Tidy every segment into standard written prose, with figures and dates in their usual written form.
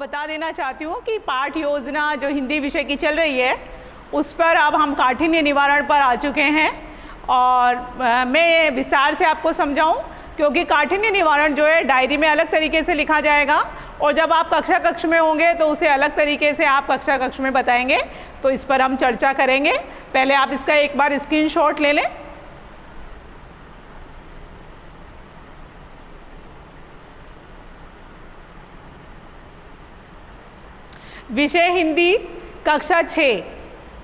बता देना चाहती हूँ कि पाठ योजना जो हिंदी विषय की चल रही है उस पर अब हम काठिन्य निवारण पर आ चुके हैं और मैं विस्तार से आपको समझाऊं क्योंकि काठिन्य निवारण जो है डायरी में अलग तरीके से लिखा जाएगा और जब आप कक्षा कक्ष में होंगे तो उसे अलग तरीके से आप कक्षा कक्ष में बताएंगे, तो इस पर हम चर्चा करेंगे। पहले आप इसका एक बार स्क्रीनशॉट ले लें। विषय हिंदी कक्षा 6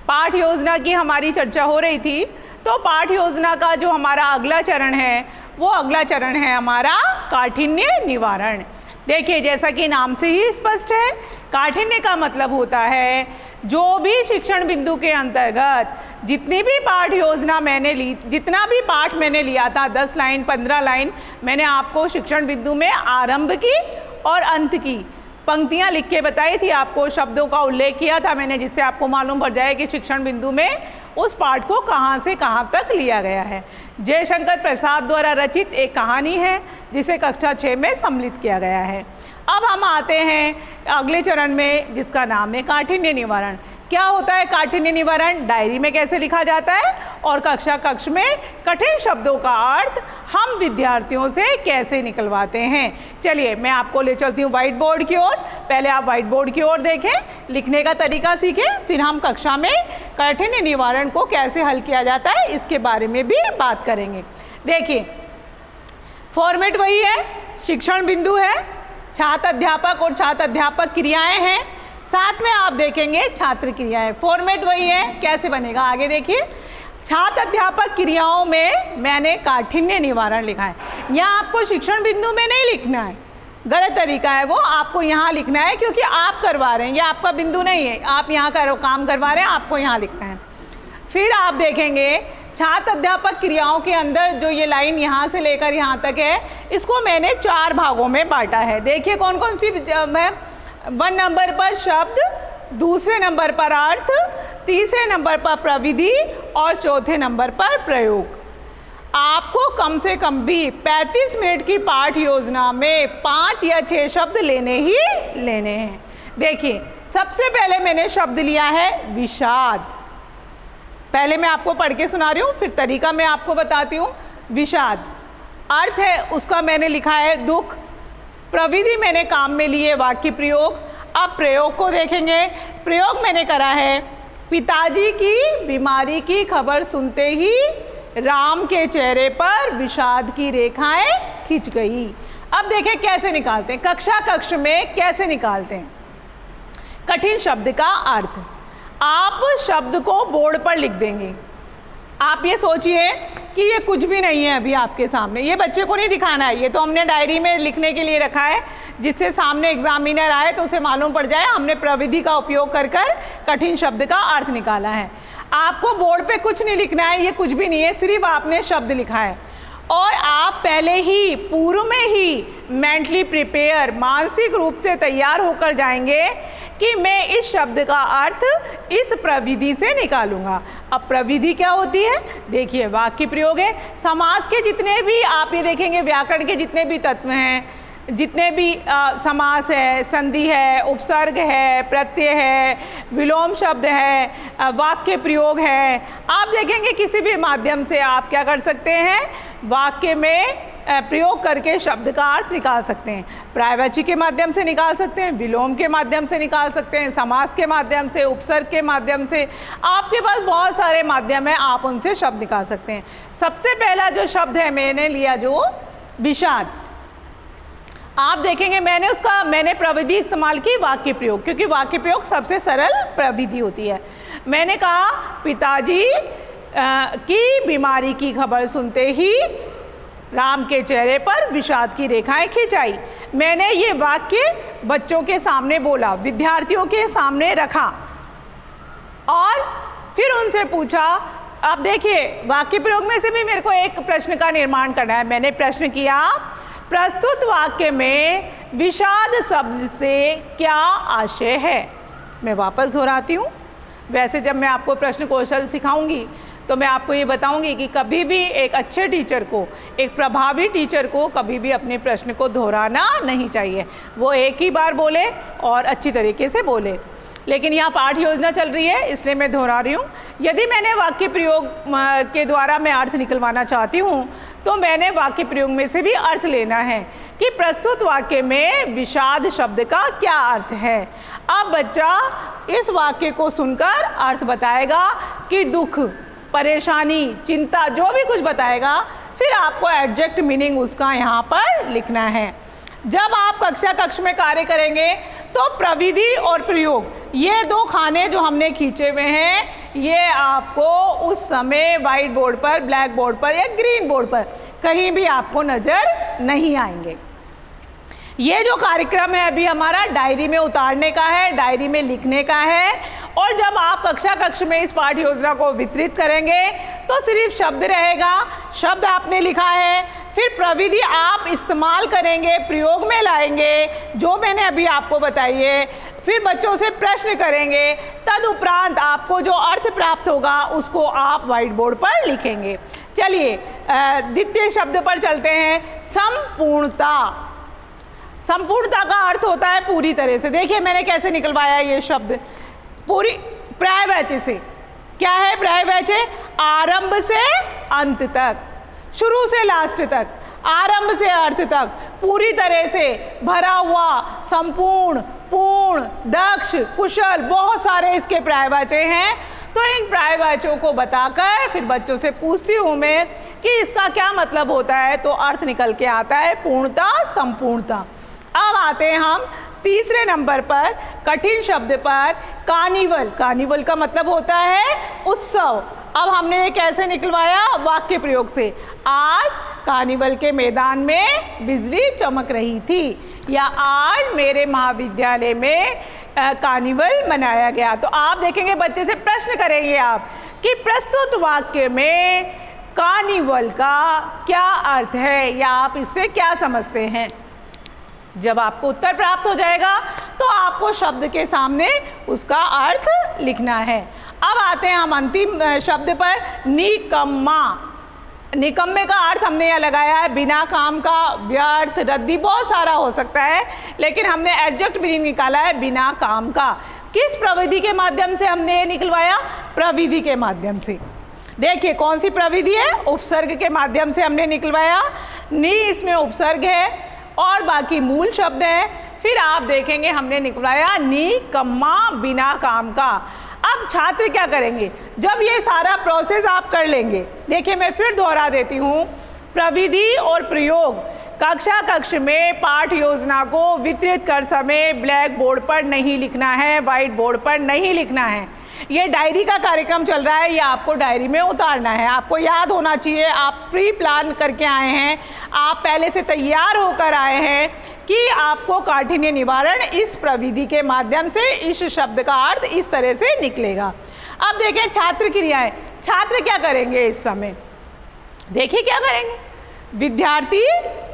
पाठ योजना की हमारी चर्चा हो रही थी। तो पाठ योजना का जो हमारा अगला चरण है वो अगला चरण है हमारा काठिन्य निवारण। देखिए, जैसा कि नाम से ही स्पष्ट है, काठिन्य का मतलब होता है जो भी शिक्षण बिंदु के अंतर्गत जितनी भी पाठ योजना मैंने ली, जितना भी पाठ मैंने लिया था, 10 लाइन 15 लाइन मैंने आपको शिक्षण बिंदु में आरंभ की और अंत की पंक्तियां लिख के बताई थी, आपको शब्दों का उल्लेख किया था मैंने, जिससे आपको मालूम पड़ जाए कि शिक्षण बिंदु में उस पाठ को कहाँ से कहाँ तक लिया गया है। जयशंकर प्रसाद द्वारा रचित एक कहानी है जिसे कक्षा 6 में सम्मिलित किया गया है। अब हम आते हैं अगले चरण में जिसका नाम है काठिन्य निवारण। क्या होता है काठिन्य निवारण, डायरी में कैसे लिखा जाता है और कक्षा कक्ष में कठिन शब्दों का अर्थ हम विद्यार्थियों से कैसे निकलवाते हैं। चलिए मैं आपको ले चलती हूँ व्हाइट बोर्ड की ओर। पहले आप व्हाइट बोर्ड की ओर देखें, लिखने का तरीका सीखें, फिर हम कक्षा में काठिन्य निवारण को कैसे हल किया जाता है इसके बारे में भी बात करेंगे। देखिए, फॉर्मेट वही है, शिक्षण बिंदु है, छात्र अध्यापक और छात्र अध्यापक क्रियाएं हैं, साथ में आप देखेंगे छात्र क्रियाएं। फॉर्मेट वही है, कैसे बनेगा आगे देखिए। छात्र अध्यापक क्रियाओं में मैंने काठिन्य निवारण लिखा है। यहाँ आपको शिक्षण बिंदु में नहीं लिखना है, गलत तरीका है वो, आपको यहाँ लिखना है क्योंकि आप करवा रहे हैं, ये आपका बिंदु नहीं है, आप यहाँ काम करवा रहे हैं, आपको यहाँ लिखना है। फिर आप देखेंगे छात्र अध्यापक क्रियाओं के अंदर जो ये लाइन यहाँ से लेकर यहाँ तक है, इसको मैंने 4 भागों में बांटा है। देखिए कौन कौन सी, मैं 1 नंबर पर शब्द, दूसरे नंबर पर अर्थ, तीसरे नंबर पर प्रविधि और चौथे नंबर पर प्रयोग। आपको कम से कम भी 35 मिनट की पाठ योजना में 5 या 6 शब्द लेने ही लेने हैं। देखिए, सबसे पहले मैंने शब्द लिया है विषाद। पहले मैं आपको पढ़ के सुना रही हूँ, फिर तरीका मैं आपको बताती हूँ। विषाद अर्थ है उसका मैंने लिखा है दुख। प्रविधि मैंने काम में लिए वाक्य प्रयोग। अब प्रयोग को देखेंगे। प्रयोग मैंने करा है, पिताजी की बीमारी की खबर सुनते ही राम के चेहरे पर विषाद की रेखाएं खिंच गई। अब देखें कैसे निकालते हैं, कक्षा कक्ष में कैसे निकालते हैं कठिन शब्द का अर्थ। आप शब्द को बोर्ड पर लिख देंगे। आप ये सोचिए कि ये कुछ भी नहीं है अभी आपके सामने, ये बच्चे को नहीं दिखाना है, ये तो हमने डायरी में लिखने के लिए रखा है जिससे सामने एग्जामिनर आए तो उसे मालूम पड़ जाए हमने प्रविधि का उपयोग कर कठिन शब्द का अर्थ निकाला है। आपको बोर्ड पे कुछ नहीं लिखना है, ये कुछ भी नहीं है, सिर्फ आपने शब्द लिखा है और आप पहले ही पूर्व में ही मेंटली प्रिपेयर, मानसिक रूप से तैयार होकर जाएंगे कि मैं इस शब्द का अर्थ इस प्रविधि से निकालूंगा। अब प्रविधि क्या होती है, देखिए वाक्य प्रयोग है। समास के जितने भी आप ये देखेंगे, व्याकरण के जितने भी तत्व हैं, जितने भी समास है, संधि है, उपसर्ग है, प्रत्यय है, विलोम शब्द है, वाक्य प्रयोग है, आप देखेंगे किसी भी माध्यम से आप क्या कर सकते हैं, वाक्य में प्रयोग करके शब्द का अर्थ निकाल सकते हैं। पर्यायवाची के माध्यम से निकाल सकते हैं, विलोम के माध्यम से निकाल सकते हैं, समास के माध्यम से, उपसर्ग के माध्यम से, आपके पास बहुत सारे माध्यम है, आप उनसे शब्द निकाल सकते हैं। सबसे पहला जो शब्द है मैंने लिया जो विषाद। आप देखेंगे मैंने प्रविधि इस्तेमाल की वाक्य प्रयोग, क्योंकि वाक्य प्रयोग सबसे सरल प्रविधि होती है। मैंने कहा पिताजी की बीमारी की खबर सुनते ही राम के चेहरे पर विषाद की रेखाएं खिंच आई। मैंने ये वाक्य बच्चों के सामने बोला, विद्यार्थियों के सामने रखा और फिर उनसे पूछा। अब देखिए वाक्य प्रयोग में से भी मेरे को एक प्रश्न का निर्माण करना है। मैंने प्रश्न किया, प्रस्तुत वाक्य में विषाद शब्द से क्या आशय है। मैं वापस दोहराती हूँ, वैसे जब मैं आपको प्रश्न कौशल सिखाऊंगी तो मैं आपको ये बताऊंगी कि कभी भी एक अच्छे टीचर को, एक प्रभावी टीचर को कभी भी अपने प्रश्न को दोहराना नहीं चाहिए। वो एक ही बार बोले और अच्छी तरीके से बोले। लेकिन यहाँ पाठ योजना चल रही है इसलिए मैं दोहरा रही हूँ। यदि मैंने वाक्य प्रयोग के द्वारा मैं अर्थ निकलवाना चाहती हूँ तो मैंने वाक्य प्रयोग में से भी अर्थ लेना है कि प्रस्तुत वाक्य में विषाद शब्द का क्या अर्थ है। अब बच्चा इस वाक्य को सुनकर अर्थ बताएगा कि दुख, परेशानी, चिंता, जो भी कुछ बताएगा, फिर आपको एडजेक्ट मीनिंग उसका यहाँ पर लिखना है। जब आप कक्ष में कार्य करेंगे तो प्रविधि और प्रयोग, ये दो खाने जो हमने खींचे हुए हैं, ये आपको उस समय वाइट बोर्ड पर, ब्लैक बोर्ड पर या ग्रीन बोर्ड पर कहीं भी आपको नज़र नहीं आएंगे। ये जो कार्यक्रम है अभी हमारा डायरी में उतारने का है, डायरी में लिखने का है। और जब आप कक्ष में इस पाठ योजना को वितरित करेंगे तो सिर्फ शब्द रहेगा, शब्द आपने लिखा है, फिर प्रविधि आप इस्तेमाल करेंगे, प्रयोग में लाएंगे जो मैंने अभी आपको बताई है, फिर बच्चों से प्रश्न करेंगे, तदुपरांत आपको जो अर्थ प्राप्त होगा उसको आप व्हाइट बोर्ड पर लिखेंगे। चलिए द्वितीय शब्द पर चलते हैं, संपूर्णता। संपूर्णता का अर्थ होता है पूरी तरह से। देखिए मैंने कैसे निकलवाया ये शब्द, पूरी पर्यायवाची से। क्या है पर्यायवाची? आरंभ से अंत तक, शुरू से लास्ट तक, आरंभ से अर्थ तक, पूरी तरह से भरा हुआ, संपूर्ण, पूर्ण, दक्ष, कुशल, बहुत सारे इसके पर्यायवाची हैं। तो इन पर्यायवाचियों को बताकर फिर बच्चों से पूछती हूँ मैं कि इसका क्या मतलब होता है, तो अर्थ निकल के आता है पूर्णता, संपूर्णता। अब आते हैं हम तीसरे नंबर पर, कठिन शब्द पर, कार्निवल। कार्निवल का मतलब होता है उत्सव। अब हमने ये कैसे निकलवाया? वाक्य प्रयोग से। आज कार्निवल के मैदान में बिजली चमक रही थी, या आज मेरे महाविद्यालय में कार्निवल मनाया गया। तो आप देखेंगे बच्चे से प्रश्न करेंगे आप कि प्रस्तुत वाक्य में कार्निवल का क्या अर्थ है, या आप इससे क्या समझते हैं। जब आपको उत्तर प्राप्त हो जाएगा तो आपको शब्द के सामने उसका अर्थ लिखना है। अब आते हैं हम अंतिम शब्द पर, निकम्मा। निकम्मे का अर्थ हमने यहाँ लगाया है बिना काम का, व्यर्थ, रद्दी, बहुत सारा हो सकता है, लेकिन हमने एडजेक्ट मीनिंग निकाला है बिना काम का। किस प्रविधि के माध्यम से हमने ये निकलवाया? प्रविधि के माध्यम से। देखिए कौन सी प्रविधि है? उपसर्ग के माध्यम से हमने निकलवाया। नी इसमें उपसर्ग है और बाकी मूल शब्द है। फिर आप देखेंगे हमने निकलवाया निकम्मा, बिना काम का। अब छात्र क्या करेंगे? जब ये सारा प्रोसेस आप कर लेंगे, देखिए मैं फिर दोहरा देती हूँ, प्रविधि और प्रयोग कक्ष में पाठ योजना को वितरित कर समय ब्लैक बोर्ड पर नहीं लिखना है, वाइट बोर्ड पर नहीं लिखना है। ये डायरी का कार्यक्रम चल रहा है, ये आपको डायरी में उतारना है। आपको याद होना चाहिए, आप प्री प्लान करके आए हैं, आप पहले से तैयार होकर आए हैं कि आपको काठिन्य निवारण इस प्रविधि के माध्यम से इस शब्द का अर्थ इस तरह से निकलेगा। अब देखें छात्र क्रियाएं। छात्र क्या करेंगे इस समय? देखिए क्या करेंगे। विद्यार्थी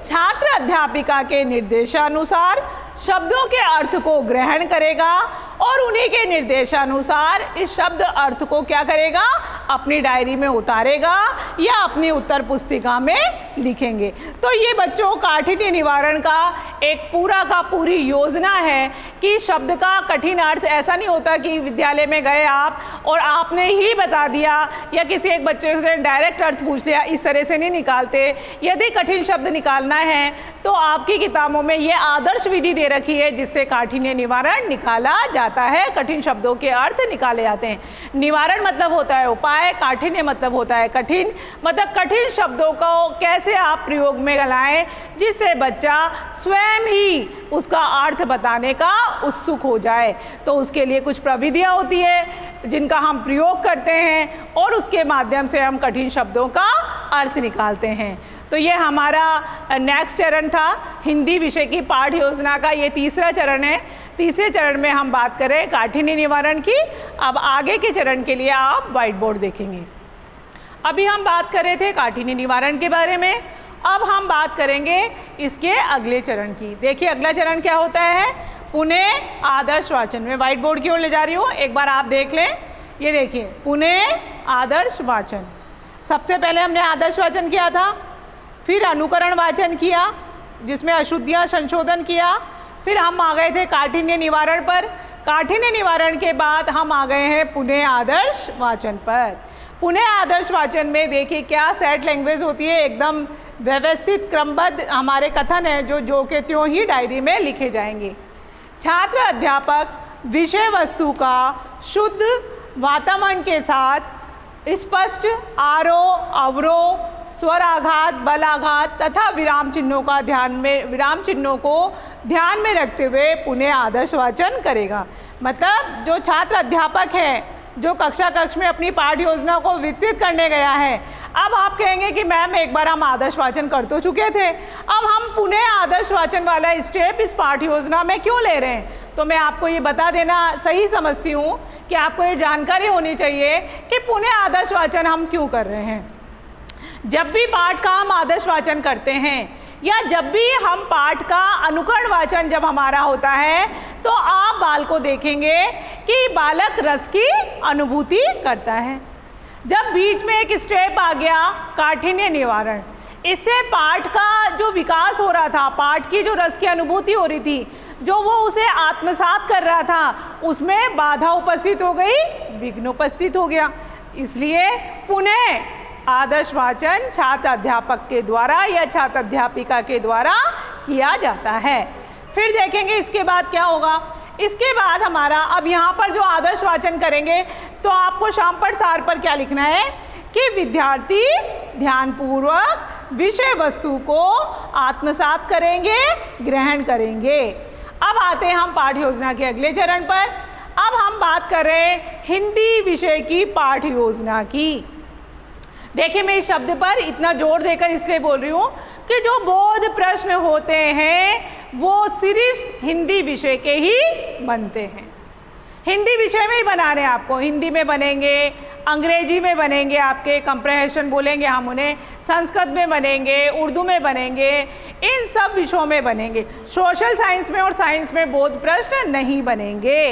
छात्र अध्यापिका के निर्देशानुसार शब्दों के अर्थ को ग्रहण करेगा और उन्हीं के निर्देशानुसार इस शब्द अर्थ को क्या करेगा? अपनी डायरी में उतारेगा या अपनी उत्तर पुस्तिका में लिखेंगे। तो ये बच्चों काठिन्य निवारण का एक पूरा का पूरी योजना है कि शब्द का कठिन अर्थ ऐसा नहीं होता कि विद्यालय में गए आप और आपने ही बता दिया या किसी एक बच्चे से डायरेक्ट अर्थ पूछ लिया, इस तरह से नहीं निकालते। यदि कठिन शब्द निकालना है तो आपकी किताबों में ये आदर्श विधि दे रखी है जिससे काठिन्य निवारण निकाला जाता है, कठिन शब्दों के अर्थ निकाले जाते हैं। निवारण मतलब होता है उपाय, काठिन्य मतलब होता है कठिन, मतलब कठिन शब्दों को कैसे आप प्रयोग में लाएं जिससे बच्चा स्वयं ही उसका अर्थ बताने का उत्सुक हो जाए। तो उसके लिए कुछ प्रविधियां होती है जिनका हम प्रयोग करते हैं और उसके माध्यम से हम कठिन शब्दों का अर्थ निकालते हैं। तो ये हमारा नेक्स्ट चरण था, हिंदी विषय की पाठ योजना का ये तीसरा चरण है। तीसरे चरण में हम बात करें काठिन्य निवारण की। अब आगे के चरण के लिए आप व्हाइट बोर्ड देखेंगे। अभी हम बात कर रहे थे काठिन्य निवारण के बारे में, अब हम बात करेंगे इसके अगले चरण की। देखिए अगला चरण क्या होता है? पुनः आदर्श वाचन। में व्हाइट बोर्ड की ओर ले जा रही हूँ, एक बार आप देख लें। ये देखिए पुनः आदर्श वाचन। सबसे पहले हमने आदर्श वाचन किया था, फिर अनुकरण वाचन किया जिसमें अशुद्धियाँ संशोधन किया, फिर हम आ गए थे काठिन्य निवारण पर। काठिन्य निवारण के बाद हम आ गए हैं पुनः आदर्श वाचन पर। पुनः आदर्श वाचन में देखिए क्या सेट लैंग्वेज होती है, एकदम व्यवस्थित क्रमबद्ध हमारे कथन है जो के त्यों ही डायरी में लिखे जाएंगे। छात्र अध्यापक विषय वस्तु का शुद्ध वातावरण के साथ स्पष्ट आरोह अवरोह स्वराघात बलाघात तथा विराम चिन्हों को ध्यान में रखते हुए पुनः आदर्श वाचन करेगा। मतलब जो छात्र अध्यापक है जो कक्ष में अपनी पाठ योजना को विस्तृत करने गया है, अब आप कहेंगे कि मैम एक बार हम आदर्श वाचन कर तो चुके थे, अब हम पुनः आदर्श वाचन वाला स्टेप इस पाठ योजना में क्यों ले रहे हैं? तो मैं आपको ये बता देना सही समझती हूँ कि आपको ये जानकारी होनी चाहिए कि पुनः आदर्श वाचन हम क्यों कर रहे हैं। जब भी पाठ का हम आदर्श वाचन करते हैं या जब भी हम पाठ का अनुकरण वाचन जब हमारा होता है तो आप बाल को देखेंगे कि बालक रस की अनुभूति करता है। जब बीच में एक स्टेप आ गया काठिन्य निवारण, इससे पाठ का जो विकास हो रहा था, पाठ की जो रस की अनुभूति हो रही थी, जो वो उसे आत्मसात कर रहा था, उसमें बाधा उपस्थित हो गई, विघ्न उपस्थित हो गया। इसलिए पुनः आदर्श वाचन छात्र अध्यापक के द्वारा या छात्र अध्यापिका के द्वारा किया जाता है। फिर देखेंगे इसके बाद क्या होगा। इसके बाद हमारा अब यहाँ पर जो आदर्श वाचन करेंगे तो आपको शामपट सार पर क्या लिखना है कि विद्यार्थी ध्यानपूर्वक विषय वस्तु को आत्मसात करेंगे, ग्रहण करेंगे। अब आते हैं हम पाठ योजना के अगले चरण पर। अब हम बात कर रहे हैं हिंदी विषय की पाठ योजना की। देखिए मैं इस शब्द पर इतना जोर देकर इसलिए बोल रही हूँ कि जो बोध प्रश्न होते हैं वो सिर्फ हिंदी विषय के ही बनते हैं। हिंदी विषय में ही बना रहे हैं आपको, हिंदी में बनेंगे, अंग्रेजी में बनेंगे, आपके कंप्रहेंशन बोलेंगे हम उन्हें, संस्कृत में बनेंगे, उर्दू में बनेंगे, इन सब विषयों में बनेंगे। सोशल साइंस में और साइंस में बोध प्रश्न नहीं बनेंगे।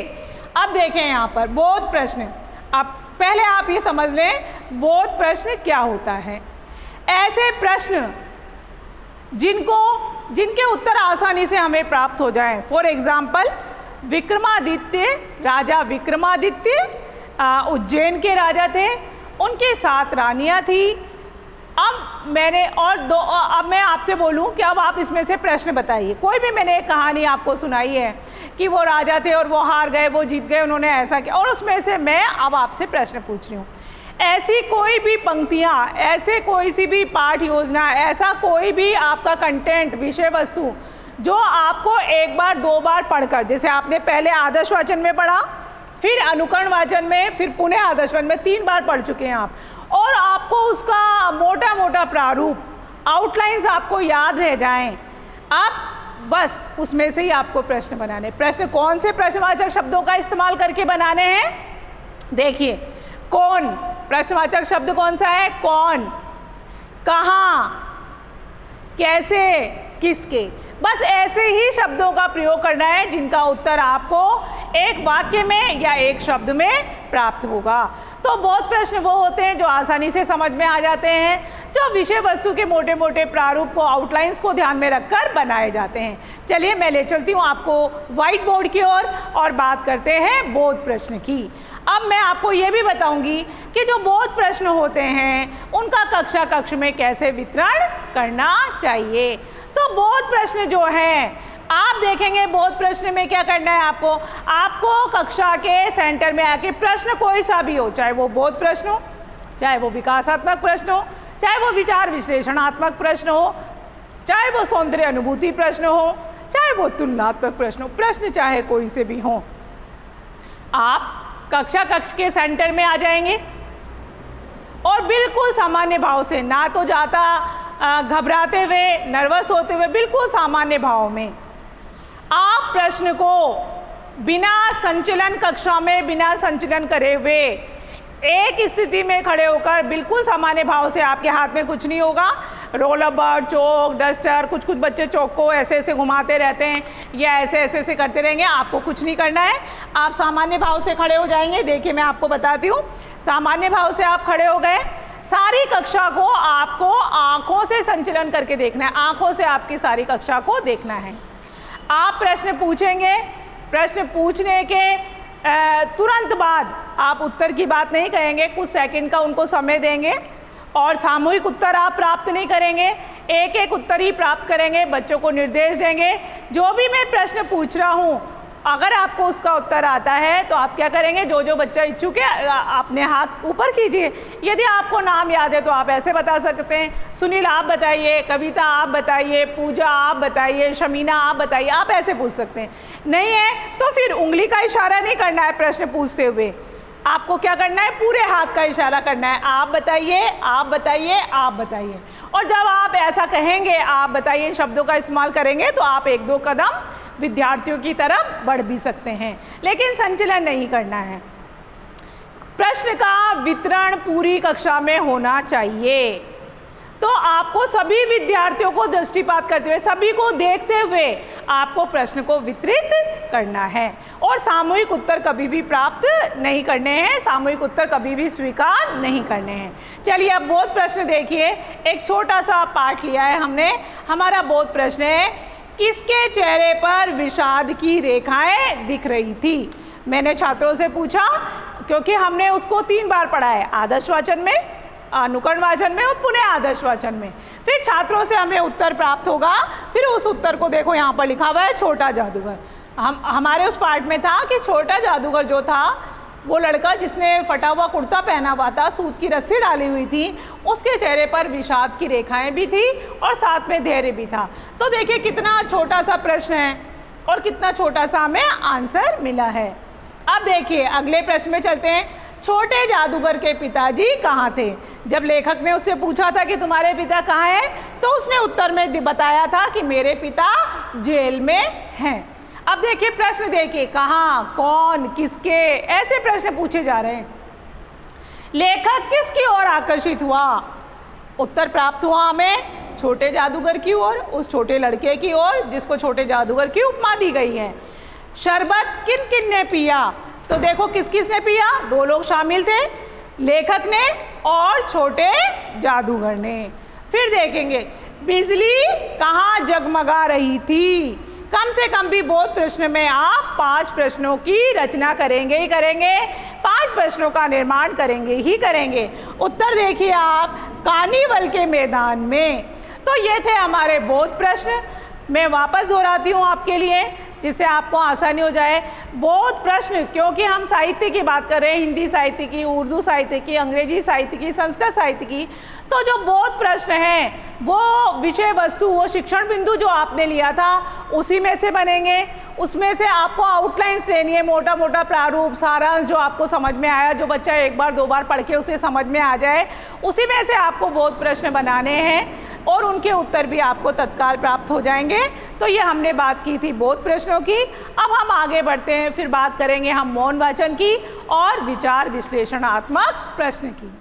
अब देखें यहाँ पर बोध प्रश्न, अब पहले आप ये समझ लें बोध प्रश्न क्या होता है। ऐसे प्रश्न जिनके उत्तर आसानी से हमें प्राप्त हो जाएं। फॉर एग्जाम्पल विक्रमादित्य, राजा विक्रमादित्य उज्जैन के राजा थे, उनके 7 रानियां थी। अब मैं आपसे बोलूं कि अब आप इसमें से प्रश्न बताइए। कोई भी मैंने एक कहानी आपको सुनाई है कि वो राजा थे और वो हार गए, वो जीत गए, उन्होंने ऐसा किया, और उसमें से मैं अब आपसे प्रश्न पूछ रही हूँ। ऐसी कोई भी पंक्तियाँ, ऐसे कोई सी भी पाठ योजना, ऐसा कोई भी आपका कंटेंट, विषय वस्तु जो आपको एक बार 2 बार पढ़कर, जैसे आपने पहले आदर्श वाचन में पढ़ा, फिर अनुकरण वाचन में, फिर पुनः आदर्श वाचन में 3 बार पढ़ चुके हैं आप, और आपको उसका मोटा मोटा प्रारूप, आउटलाइंस आपको याद रह जाएं, आप बस उसमें से ही आपको प्रश्न बनाने। प्रश्न कौन से प्रश्नवाचक शब्दों का इस्तेमाल करके बनाने हैं? देखिए कौन, प्रश्नवाचक शब्द कौन सा है? कौन, कहाँ, कैसे, किसके, बस ऐसे ही शब्दों का प्रयोग करना है जिनका उत्तर आपको एक वाक्य में या एक शब्द में प्राप्त होगा। तो बोध प्रश्न वो होते हैं जो आसानी से समझ में आ जाते हैं, जो विषय वस्तु के मोटे मोटे प्रारूप को, आउटलाइंस को ध्यान में रखकर बनाए जाते हैं। चलिए मैं ले चलती हूँ आपको व्हाइट बोर्ड की ओर और बात करते हैं बोध प्रश्न की। अब मैं आपको ये भी बताऊंगी कि जो बोध प्रश्न होते हैं उनका कक्ष में कैसे वितरण करना चाहिए। तो बोध प्रश्न जो है, आप देखेंगे बोध प्रश्न में क्या करना है आपको कक्षा के सेंटर में आके प्रश्न कोई सा भी हो, चाहे वो बोध प्रश्न हो, चाहे वो विकासात्मक प्रश्न हो, चाहे वो विचार विश्लेषणात्मक प्रश्न हो, चाहे वो सौंदर्य अनुभूति प्रश्न हो, चाहे वो तुलनात्मक प्रश्न हो, प्रश्न चाहे कोई से भी हो, आप कक्ष के सेंटर में आ जाएंगे और बिल्कुल सामान्य भाव से, ना तो ज़्यादा घबराते हुए, नर्वस होते हुए, बिल्कुल सामान्य भाव में आप प्रश्न को बिना संचलन, कक्षा में बिना संचलन करे हुए एक स्थिति में खड़े होकर बिल्कुल सामान्य भाव से, आपके हाथ में कुछ नहीं होगा, रोलर बर्ड, चौक, डस्टर, कुछ बच्चे चौक को ऐसे ऐसे घुमाते रहते हैं या ऐसे ऐसे करते रहेंगे, आपको कुछ नहीं करना है। आप सामान्य भाव से खड़े हो जाएंगे। देखिए मैं आपको बताती हूँ, सामान्य भाव से आप खड़े हो गए, सारी कक्षा को आपको आंखों से संचलन करके देखना है, आंखों से आपकी सारी कक्षा को देखना है। आप प्रश्न पूछेंगे, प्रश्न पूछने के तुरंत बाद आप उत्तर की बात नहीं कहेंगे, कुछ सेकंड का उनको समय देंगे और सामूहिक उत्तर आप प्राप्त नहीं करेंगे, एक एक उत्तर ही प्राप्त करेंगे। बच्चों को निर्देश देंगे, जो भी मैं प्रश्न पूछ रहा हूँ अगर आपको उसका उत्तर आता है तो आप क्या करेंगे, जो बच्चा इच्छुक है अपने हाथ ऊपर कीजिए। यदि आपको नाम याद है तो आप ऐसे बता सकते हैं, सुनील आप बताइए, कविता आप बताइए, पूजा आप बताइए, शमीना आप बताइए, आप ऐसे पूछ सकते हैं। नहीं है तो फिर उंगली का इशारा नहीं करना है प्रश्न पूछते हुए, आपको क्या करना है, पूरे हाथ का इशारा करना है, आप बताइए, आप बताइए, आप बताइए। और जब आप ऐसा कहेंगे, आप बताइए शब्दों का इस्तेमाल करेंगे तो आप एक दो कदम विद्यार्थियों की तरफ बढ़ भी सकते हैं, लेकिन संचलन नहीं करना है। प्रश्न का वितरण पूरी कक्षा में होना चाहिए, तो आपको सभी विद्यार्थियों को दृष्टिपात करते हुए, सभी को देखते हुए आपको प्रश्न को वितरित करना है और सामूहिक उत्तर कभी भी प्राप्त नहीं करने हैं, सामूहिक उत्तर कभी भी स्वीकार नहीं करने हैं। चलिए अब बोध प्रश्न देखिए, एक छोटा सा पाठ लिया है हमने। हमारा बोध प्रश्न है, किसके चेहरे पर विषाद की रेखाएं दिख रही थी। मैंने छात्रों से पूछा, क्योंकि हमने उसको 3 बार पढ़ा है, आदर्श वाचन में, अनुकरण वाचन में और पुनः आदर्श वाचन में। फिर छात्रों से हमें उत्तर प्राप्त होगा, फिर उस उत्तर को देखो यहाँ पर लिखा हुआ है छोटा जादूगर। हमारे उस पाठ में था कि छोटा जादूगर जो था वो लड़का जिसने फटा हुआ कुर्ता पहना हुआ था, सूत की रस्सी डाली हुई थी, उसके चेहरे पर विषाद की रेखाएं भी थी और साथ में धैर्य भी था। तो देखिए कितना छोटा सा प्रश्न है और कितना छोटा सा हमें आंसर मिला है। अब देखिए अगले प्रश्न में चलते हैं। छोटे जादूगर के पिताजी कहाँ थे। जब लेखक ने उससे पूछा था कि तुम्हारे पिता कहाँ हैं, तो उसने उत्तर में बताया था कि मेरे पिता जेल में हैं। अब देखिए प्रश्न देखिए, कहाँ, कौन, किसके, ऐसे प्रश्न पूछे जा रहे हैं। लेखक किसकी ओर आकर्षित हुआ, उत्तर प्राप्त हुआ हमें छोटे जादूगर की ओर, उस छोटे लड़के की ओर जिसको छोटे जादूगर की उपमा दी गई है। शरबत किन किन ने पिया, तो देखो किस किस ने पिया, 2 लोग शामिल थे, लेखक ने और छोटे जादूगर ने। फिर देखेंगे बिजली कहाँ जगमगा रही थी। कम से कम भी बोध प्रश्न में आप 5 प्रश्नों की रचना करेंगे ही करेंगे, 5 प्रश्नों का निर्माण करेंगे ही करेंगे। उत्तर देखिए आप, कार्निवल के मैदान में। तो ये थे हमारे बोध प्रश्न। मैं वापस दोहराती हूँ आपके लिए जिससे आपको आसानी हो जाए। बोध प्रश्न, क्योंकि हम साहित्य की बात कर रहे हैं, हिंदी साहित्य की, उर्दू साहित्य की, अंग्रेजी साहित्य की, संस्कृत साहित्य की, तो जो बोध प्रश्न हैं वो विषय वस्तु, वो शिक्षण बिंदु जो आपने लिया था उसी में से बनेंगे। उसमें से आपको आउटलाइंस लेनी है, मोटा मोटा प्रारूप, सारांश जो आपको समझ में आया, जो बच्चा 1 बार 2 बार पढ़ के उसे समझ में आ जाए, उसी में से आपको बोध प्रश्न बनाने हैं और उनके उत्तर भी आपको तत्काल प्राप्त हो जाएंगे। तो ये हमने बात की थी बोध प्रश्नों की। अब हम आगे बढ़ते हैं, फिर बात करेंगे हम मौन वाचन की और विचार विश्लेषणात्मक प्रश्न की।